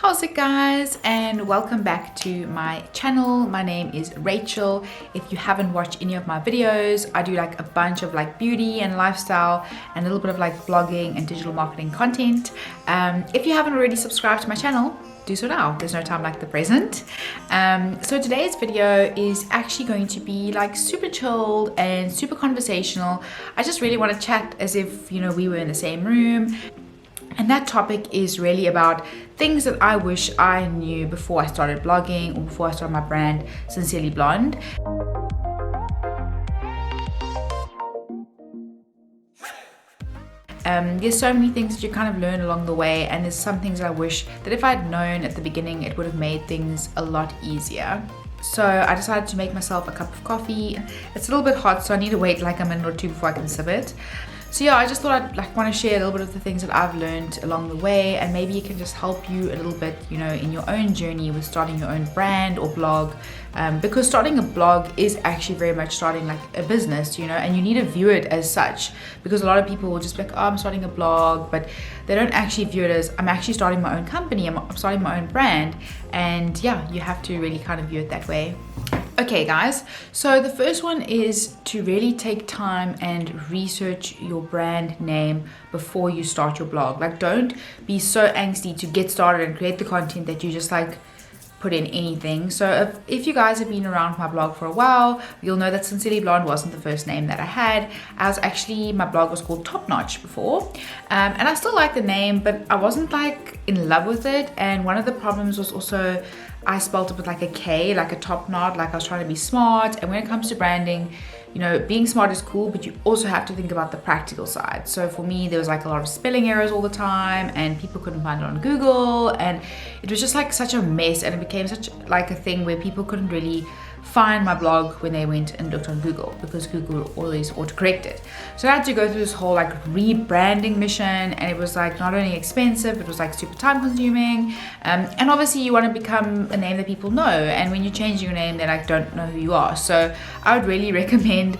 How's it guys, and welcome back to my channel. My name is Rachel. If you haven't watched any of my videos, I do like a bunch of like beauty and lifestyle and a little bit of like blogging and digital marketing content. If you haven't already subscribed to my channel, do so now. There's no time like the present. So today's video is actually going to be like super chilled and super conversational. I just really want to chat as if, you know, we were in the same room. And that topic is really about things that I wish I knew before I started blogging or before I started my brand, Sincerely Blonde. There's so many things that you kind of learn along the way, and there's some things I wish that if I'd known at the beginning, it would have made things a lot easier. So I decided to make myself a cup of coffee. It's a little bit hot, so I need to wait like a minute or two before I can sip it. So yeah, I just thought I'd like want to share a little bit of the things that I've learned along the way, and maybe it can just help you a little bit, you know, in your own journey with starting your own brand or blog. Because starting a blog is actually very much starting like a business, you know, and you need to view it as such. Because a lot of people will just be like, oh, I'm starting a blog, but they don't actually view it as I'm actually starting my own company, I'm starting my own brand. And yeah, you have to really kind of view it that way. Okay guys, so the first one is to really take time and research your brand name before you start your blog. Like, don't be so angsty to get started and create the content that you just like put in anything. So if you guys have been around my blog for a while, you'll know that Sincerely Blonde wasn't the first name that I had. My blog was called Top Notch before, and I still like the name, but I wasn't like in love with it. And one of the problems was also I spelled it with like a K, like a top knot, like I was trying to be smart. And when it comes to branding, you know, being smart is cool, but you also have to think about the practical side. So for me, there was like a lot of spelling errors all the time, and people couldn't find it on Google, and it was just like such a mess, and it became such like a thing where people couldn't really find my blog when they went and looked on Google, because Google always autocorrect it. So I had to go through this whole like rebranding mission, and it was like not only expensive, it was like super time consuming, and obviously you want to become a name that people know, and when you change your name they like don't know who you are. So I would really recommend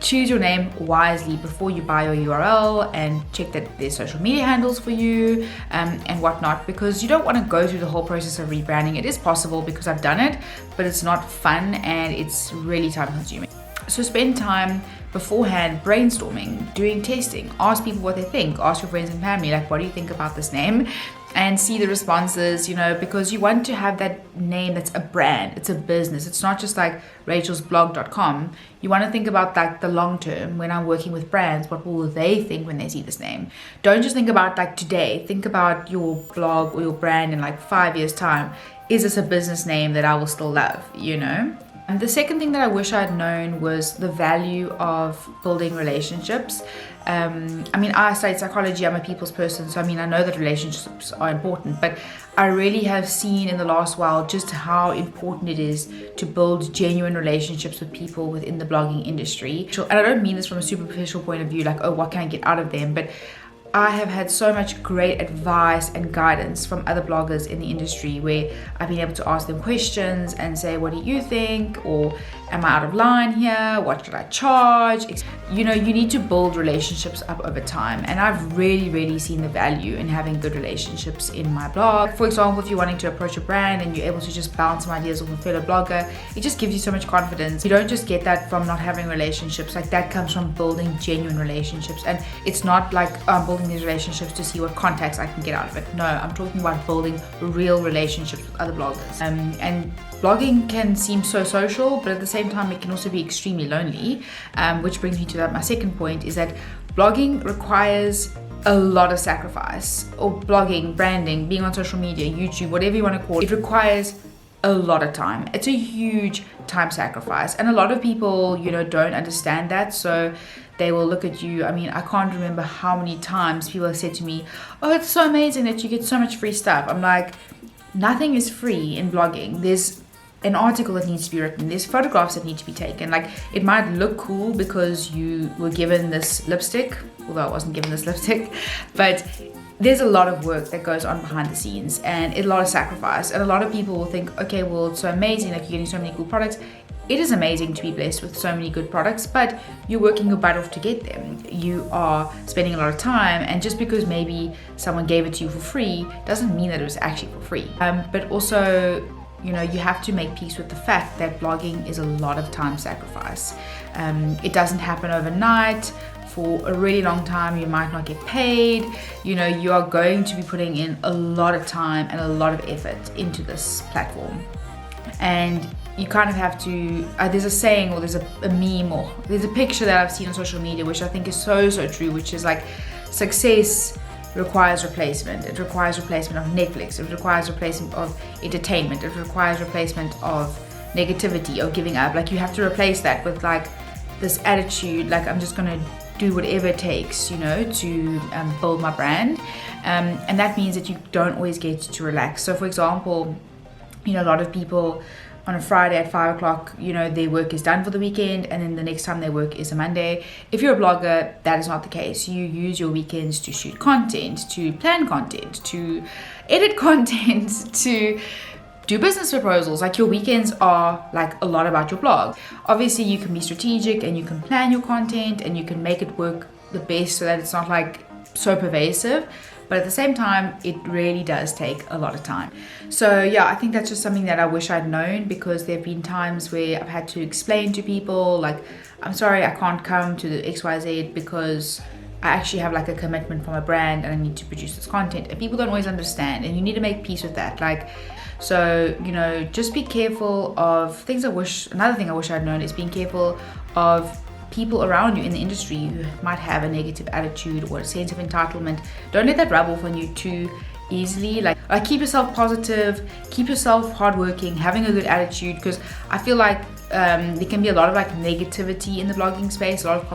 choose your name wisely before you buy your URL, and check that there's social media handles for you and whatnot, because you don't want to go through the whole process of rebranding. It is possible because I've done it, but it's not fun and it's really time consuming. So spend time beforehand brainstorming, doing testing, ask people what they think, ask your friends and family, like, what do you think about this name? And see the responses, you know, because you want to have that name that's a brand, it's a business. It's not just like rachelsblog.com. You want to think about like the long term. When I'm working with brands, what will they think when they see this name? Don't just think about like today. Think about your blog or your brand in like 5 years time. Is this a business name that I will still love, you know? And the second thing that I wish I'd known was the value of building relationships. I studied psychology, I'm a people's person, so I know that relationships are important, but I really have seen in the last while just how important it is to build genuine relationships with people within the blogging industry. And I don't mean this from a superficial point of view, like, oh, what can I get out of them? But I have had so much great advice and guidance from other bloggers in the industry, where I've been able to ask them questions and say, what do you think? Or am I out of line here? What should I charge? You know, you need to build relationships up over time. And I've really seen the value in having good relationships in my blog. For example, if you're wanting to approach a brand and you're able to just bounce some ideas off a fellow blogger, it just gives you so much confidence. You don't just get that from not having relationships. Like, that comes from building genuine relationships. And it's not like I'm building these relationships to see what contacts I can get out of it. No, I'm talking about building real relationships with other bloggers. And blogging can seem so social, but at the same time it can also be extremely lonely, which brings me to my second point, is that blogging requires a lot of sacrifice. Or blogging, branding, being on social media, YouTube, whatever you want to call it, it requires a lot of time. It's a huge time sacrifice, and a lot of people, you know, don't understand that. So they will look at you. I can't remember how many times people have said to me, oh, it's so amazing that you get so much free stuff. I'm like, nothing is free in blogging. There's an article that needs to be written, there's photographs that need to be taken. Like, it might look cool because you were given this lipstick, although I wasn't given this lipstick, but there's a lot of work that goes on behind the scenes and a lot of sacrifice. And a lot of people will think, okay, well, it's so amazing, like you're getting so many cool products. It is amazing to be blessed with so many good products, but you're working your butt off to get them. You are spending a lot of time, and just because maybe someone gave it to you for free doesn't mean that it was actually for free. But also, you know, you have to make peace with the fact that blogging is a lot of time sacrifice. It doesn't happen overnight. For a really long time, you might not get paid. You know, you are going to be putting in a lot of time and a lot of effort into this platform. And you kind of have to, there's a saying, or there's a meme, or there's a picture that I've seen on social media, which I think is so true, which is like, success requires replacement. It requires replacement of Netflix. It requires replacement of entertainment. It requires replacement of negativity, of giving up. Like, you have to replace that with like this attitude, like, I'm just gonna do whatever it takes, you know, to build my brand. And that means that you don't always get to relax. So for example, you know, a lot of people on a Friday at 5 o'clock, you know, their work is done for the weekend, and then the next time they work is a Monday. If you're a blogger, that is not the case. You use your weekends to shoot content, to plan content, to edit content, to do business proposals. Like, your weekends are like a lot about your blog. Obviously, you can be strategic and you can plan your content and you can make it work the best so that it's not like so pervasive. But at the same time, it really does take a lot of time. So yeah, I think that's just something that I wish I'd known, because there have been times where I've had to explain to people, like, I'm sorry, I can't come to the XYZ because I actually have like a commitment from a brand and I need to produce this content. And people don't always understand, and you need to make peace with that. Like, so, you know, just be careful of things. Another thing I wish I'd known is being careful of people around you in the industry who might have a negative attitude or a sense of entitlement. Don't let that rub off on you too easily. Like keep yourself positive, keep yourself hardworking, having a good attitude, because I feel like there can be a lot of like negativity in the blogging space, a lot of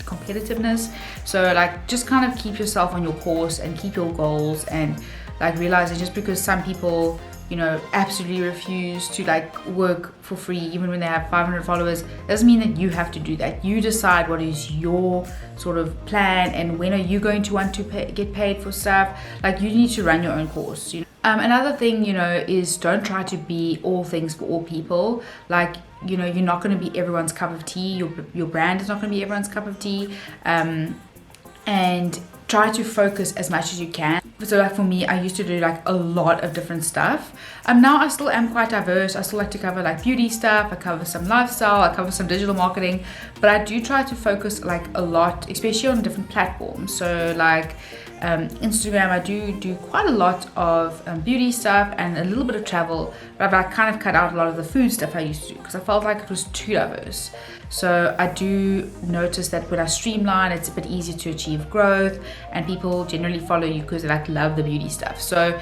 competitiveness. So like, just kind of keep yourself on your course and keep your goals, and like realize that just because some people, you know, absolutely refuse to like work for free even when they have 500 followers, doesn't mean that you have to do that. You decide what is your sort of plan and when are you going to want to get paid for stuff. Like, you need to run your own course, you know. Another thing, you know, is don't try to be all things for all people. Like, you know, you're not going to be everyone's cup of tea. Your brand is not going to be everyone's cup of tea. And try to focus as much as you can. So like for me, I used to do like a lot of different stuff. Now I still am quite diverse. I still like to cover like beauty stuff. I cover some lifestyle. I cover some digital marketing. But I do try to focus like a lot, especially on different platforms. So like Instagram, I do quite a lot of beauty stuff and a little bit of travel. But I kind of cut out a lot of the food stuff I used to do because I felt like it was too diverse. So I do notice that when I streamline, it's a bit easier to achieve growth, and people generally follow you because they like love the beauty stuff. So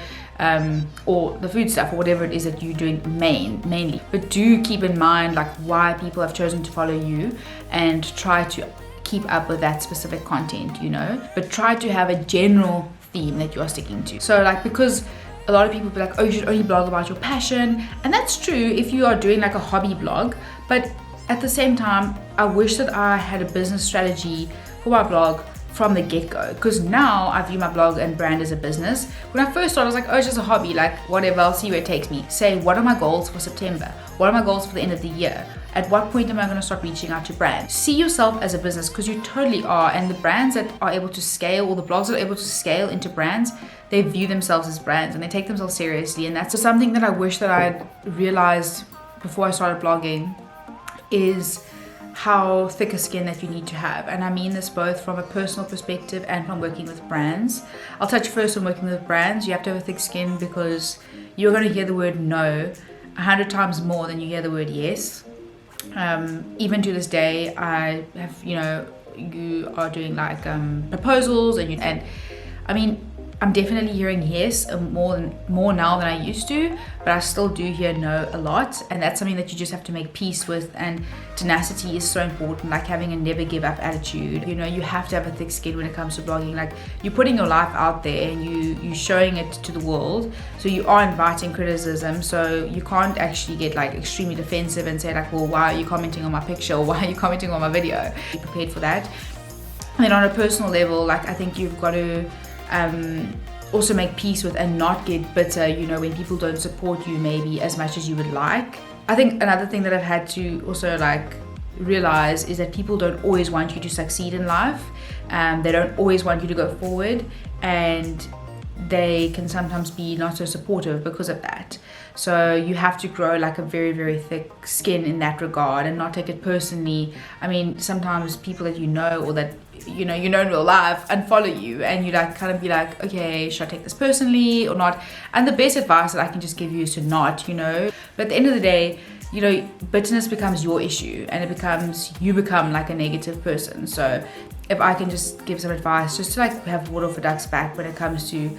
or the food stuff, or whatever it is that you're doing mainly. But do keep in mind like why people have chosen to follow you, and try to keep up with that specific content, you know. But try to have a general theme that you are sticking to. So like, because a lot of people be like, oh, you should only blog about your passion, and that's true if you are doing like a hobby blog. But at the same time, I wish that I had a business strategy for my blog from the get-go, because now I view my blog and brand as a business. When I first started, I was like, oh, it's just a hobby, like whatever, I'll see where it takes me. Say, what are my goals for September? What are my goals for the end of the year? At what point am I going to start reaching out to brands? See yourself as a business, because you totally are. And the brands that are able to scale, or the blogs that are able to scale into brands, they view themselves as brands and they take themselves seriously. And that's something that I wish that I had realized before I started blogging, is how thick a skin that you need to have. And I mean this both from a personal perspective and from working with brands. I'll touch first on working with brands. You have to have a thick skin, because you're going to hear the word no 100 times more than you hear the word yes. Even to this day, I have, you know, you are doing like proposals, and I mean, I'm definitely hearing yes more now than I used to, but I still do hear no a lot, and that's something that you just have to make peace with. And tenacity is so important, like having a never give up attitude. You know, you have to have a thick skin when it comes to blogging. Like, you're putting your life out there and you're showing it to the world, so you are inviting criticism. So you can't actually get like extremely defensive and say like, well, why are you commenting on my picture, or why are you commenting on my video? Be prepared for that. And then on a personal level, like, I think you've got to also make peace with and not get bitter, you know, when people don't support you maybe as much as you would like. I think another thing that I've had to also like realize is that people don't always want you to succeed in life. They don't always want you to go forward, and they can sometimes be not so supportive because of that. So you have to grow like a very, very thick skin in that regard and not take it personally. I mean, sometimes people that you know or that you know in real life unfollow you, and you like kind of be like, okay, should I take this personally or not? And the best advice that I can just give you is to not, you know. But at the end of the day, you know, bitterness becomes your issue, and you become like a negative person. So if I can just give some advice, just to like have water for ducks back when it comes to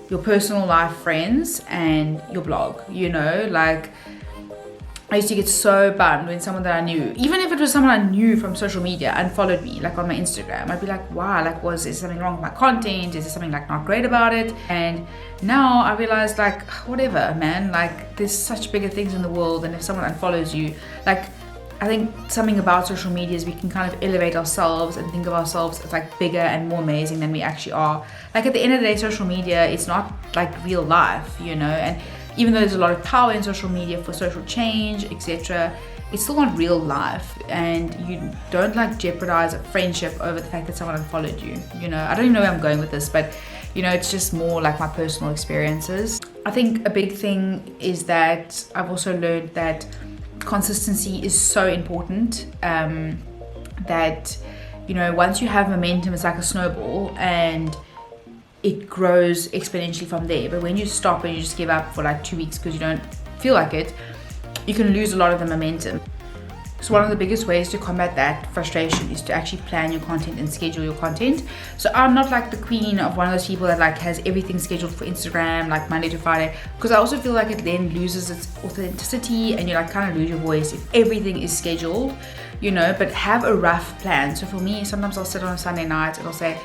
your personal life, friends, and your blog, you know, like I used to get so bummed when someone that I knew, even if it was someone I knew from social media, unfollowed me, like on my Instagram. I'd be like, wow, like is there something wrong with my content? Is there something like not great about it? And now I realize like, whatever, man, like there's such bigger things in the world. And if someone unfollows you, like I think something about social media is we can kind of elevate ourselves and think of ourselves as like bigger and more amazing than we actually are. Like at the end of the day, social media, it's not like real life, you know, and even though there's a lot of power in social media for social change, etc., it's still not real life, and you don't like jeopardize a friendship over the fact that someone unfollowed you, you know. I don't even know where I'm going with this, but you know, it's just more like my personal experiences. I think a big thing is that I've also learned that consistency is so important, that you know, once you have momentum, it's like a snowball and it grows exponentially from there. But when you stop and you just give up for like 2 weeks because you don't feel like it, you can lose a lot of the momentum. So one of the biggest ways to combat that frustration is to actually plan your content and schedule your content. So I'm not like the queen of one of those people that like has everything scheduled for Instagram like Monday to Friday, because I also feel like it then loses its authenticity and you like kind of lose your voice if everything is scheduled, you know. But have a rough plan. So for me, sometimes I'll sit on a Sunday night and I'll say,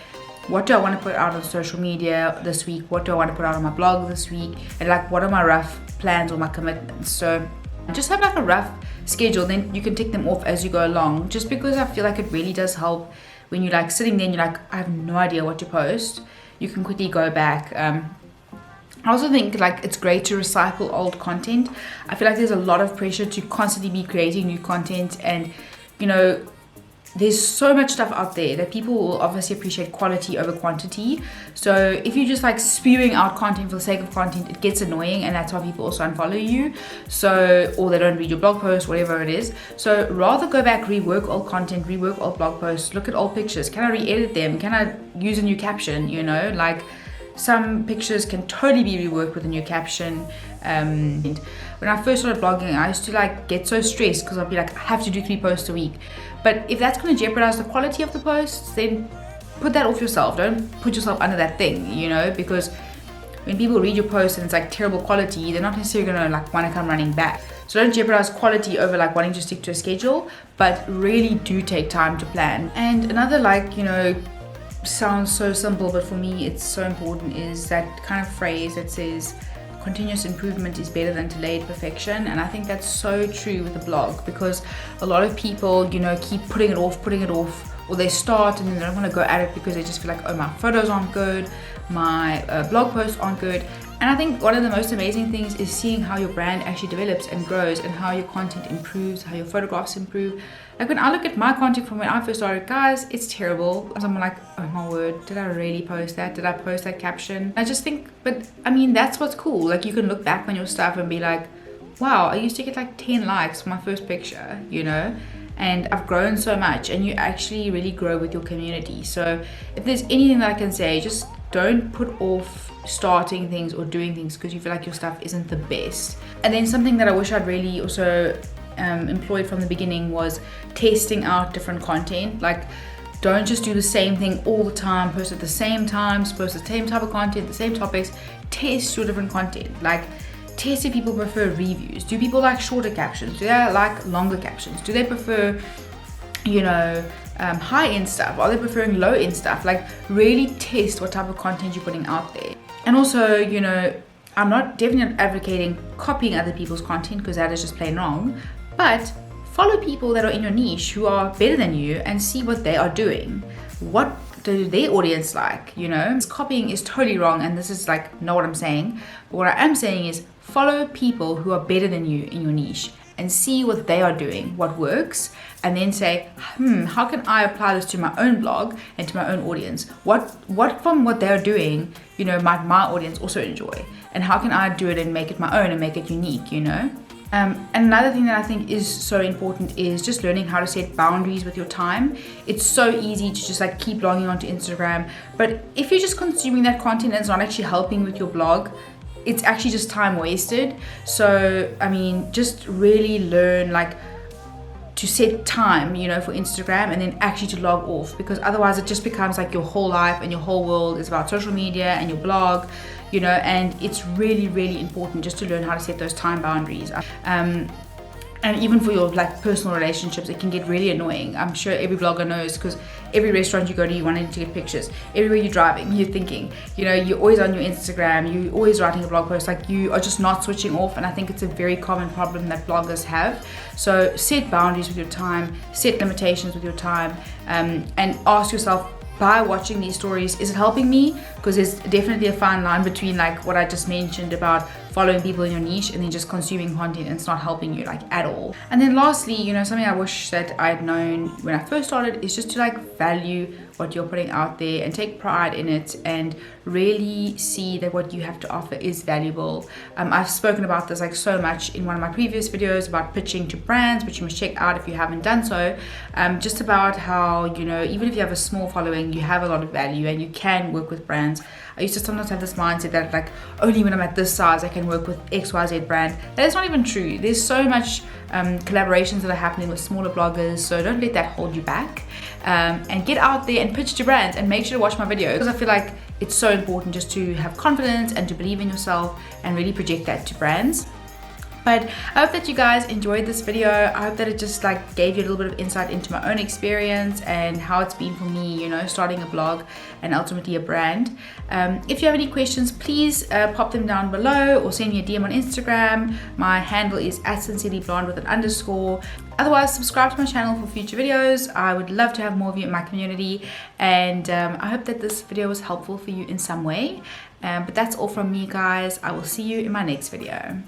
what do I want to put out on social media this week? What do I want to put out on my blog this week? And like, what are my rough plans or my commitments? So just have like a rough schedule, then you can tick them off as you go along, just because I feel like it really does help when you're like sitting there and you're like, I have no idea what to post. You can quickly go back. I also think like it's great to recycle old content. I feel like there's a lot of pressure to constantly be creating new content, and you know, there's so much stuff out there that people will obviously appreciate quality over quantity. So if you're just like spewing out content for the sake of content, it gets annoying, and that's why people also unfollow you. So, or they don't read your blog post, whatever it is. So rather go back, rework old content, rework old blog posts, look at old pictures. Can I re-edit them? Can I use a new caption? You know, like some pictures can totally be reworked with a new caption. And when I first started blogging, I used to like get so stressed because I'd be like, I have to do 3 posts a week. But if that's going to jeopardize the quality of the posts, then put that off yourself. Don't put yourself under that thing, you know, because when people read your post and it's like terrible quality, they're not necessarily going to like want to come running back. So don't jeopardize quality over like wanting to stick to a schedule, but really do take time to plan. And another like, you know, sounds so simple, but for me it's so important, is that kind of phrase that says continuous improvement is better than delayed perfection. And I think that's so true with the blog, because a lot of people, you know, keep putting it off, or they start and then they don't want to go at it because they just feel like, oh, my photos aren't good, my blog posts aren't good. And I think one of the most amazing things is seeing how your brand actually develops and grows, and how your content improves, how your photographs improve. Like when I look at my content from when I first started, guys, it's terrible. So I'm like, oh my word, did I really post that? Did I post that caption? I just think, but I mean, that's what's cool. Like you can look back on your stuff and be like, wow, I used to get like 10 likes for my first picture, you know? And I've grown so much, and you actually really grow with your community. So if there's anything that I can say, just don't put off starting things or doing things because you feel like your stuff isn't the best. And then something that I wish I'd really also employed from the beginning was testing out different content. Like, don't just do the same thing all the time, post at the same times, post the same type of content, the same topics. Test your different content. Like, test if people prefer reviews. Do people like shorter captions? Do they like longer captions? Do they prefer, you know, high-end stuff? Are they preferring low-end stuff? Like, really test what type of content you're putting out there. And also, you know, I'm definitely not advocating copying other people's content, because that is just plain wrong. But follow people that are in your niche who are better than you and see what they are doing. What do their audience like, you know? Copying is totally wrong, and this is like not what I'm saying. But what I am saying is follow people who are better than you in your niche and see what they are doing, what works, and then say, how can I apply this to my own blog and to my own audience? What from what they're doing, you know, might my audience also enjoy? And how can I do it and make it my own and make it unique, you know? And another thing that I think is so important is just learning how to set boundaries with your time. It's so easy to just like keep logging onto Instagram, but if you're just consuming that content and it's not actually helping with your blog, it's actually just time wasted. So I mean, just really learn like to set time, you know, for Instagram, and then actually to log off, because otherwise it just becomes like your whole life and your whole world is about social media and your blog, you know. And it's really, really important just to learn how to set those time boundaries. And even for your like personal relationships, it can get really annoying. I'm sure every blogger knows, because every restaurant you go to, you want to get pictures. Everywhere you're driving, you're thinking, you know, you're always on your Instagram, you're always writing a blog post, like you are just not switching off. And I think it's a very common problem that bloggers have. So set boundaries with your time, set limitations with your time, and ask yourself, by watching these stories, is it helping me? Because there's definitely a fine line between like what I just mentioned about following people in your niche and then just consuming content and it's not helping you like at all. And then lastly, you know, something I wish that I'd known when I first started is just to like value what you're putting out there and take pride in it and really see that what you have to offer is valuable. I've spoken about this like so much in one of my previous videos about pitching to brands, which you must check out if you haven't done so. Just about how, you know, even if you have a small following, you have a lot of value and you can work with brands. I used to sometimes have this mindset that like only when I'm at this size I can work with XYZ brand. That is not even true. There's so much collaborations that are happening with smaller bloggers, so don't let that hold you back. And get out there and pitch to brands, and make sure to watch my videos, because I feel like it's so important just to have confidence and to believe in yourself and really project that to brands. But I hope that you guys enjoyed this video. I hope that it just like gave you a little bit of insight into my own experience and how it's been for me, you know, starting a blog and ultimately a brand. If you have any questions, please pop them down below or send me a DM on Instagram. My handle is @sincerelyblonde with an underscore. Otherwise, subscribe to my channel for future videos. I would love to have more of you in my community, and I hope that this video was helpful for you in some way. But that's all from me, guys. I will see you in my next video.